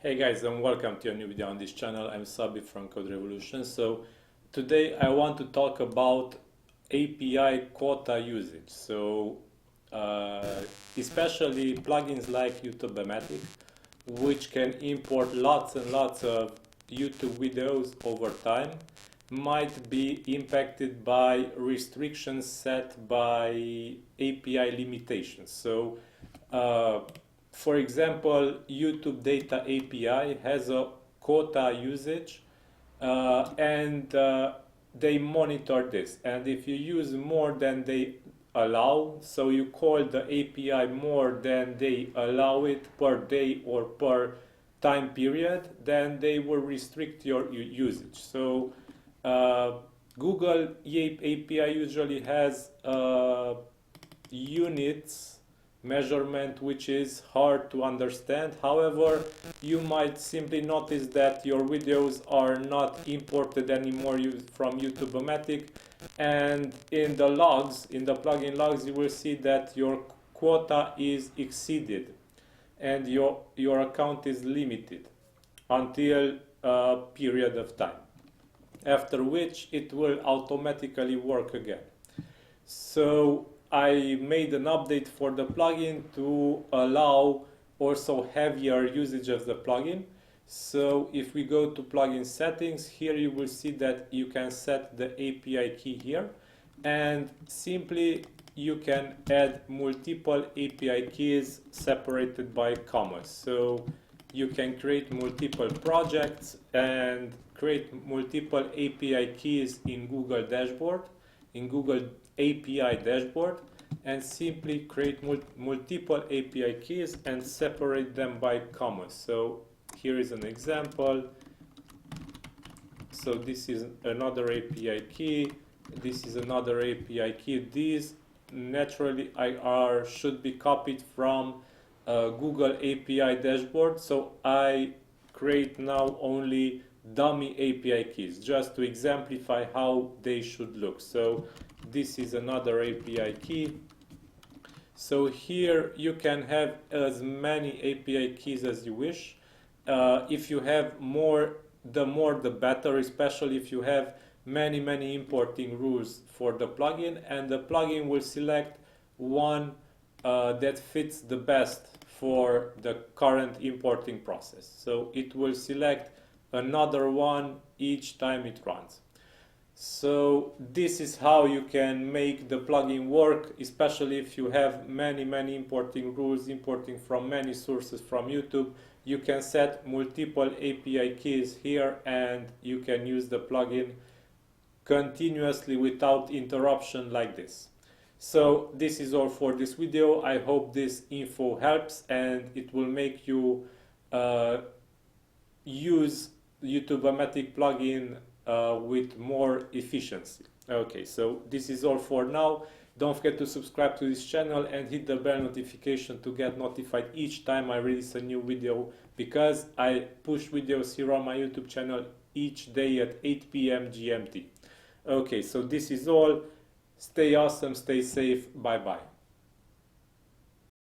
Hey guys, and welcome to a new video on this channel. I'm Szabi from CodeRevolution. So today I want to talk about API quota usage. Especially plugins like Youtubomatic, which can import lots and lots of YouTube videos over time, might be impacted by restrictions set by API limitations. For example, YouTube Data API has a quota usage and they monitor this. And if you use more than they allow, so you call the API more than they allow it per day or per time period, then they will restrict your usage. So Google API usually has units measurement which is hard to understand. However, you might simply notice that your videos are not imported anymore from Youtubomatic, and in the logs, in the plugin logs, you will see that your quota is exceeded and your account is limited until a period of time, after which it will automatically work again. So I made an update for the plugin to allow also heavier usage of the plugin. So if we go to plugin settings, here you will see that you can set the API key here, and simply you can add multiple API keys separated by commas. So you can create multiple projects and create multiple API keys in Google dashboard, in Google API dashboard, and simply create multiple API keys and separate them by commas. So here is an example. So this is another API key, this is another API key. These naturally should be copied from Google API dashboard. So I create now only dummy API keys just to exemplify how they should look. So this is another API key. So here you can have as many API keys as you wish. If you have more, the more the better, especially if you have many importing rules for the plugin, and the plugin will select one that fits the best for the current importing process. So it will select another one each time it runs. So this is how you can make the plugin work, especially if you have many importing rules, importing from many sources from YouTube. You can set multiple API keys here and you can use the plugin continuously without interruption like this. So this is all for this video. I hope this info helps and it will make you use Youtubomatic plugin with more efficiency. Okay, so this is all for now. Don't forget to subscribe to this channel and hit the bell notification to get notified each time I release a new video, because I push videos here on my YouTube channel each day at 8 p.m. GMT. Okay, so this is all. Stay awesome, stay safe, bye bye.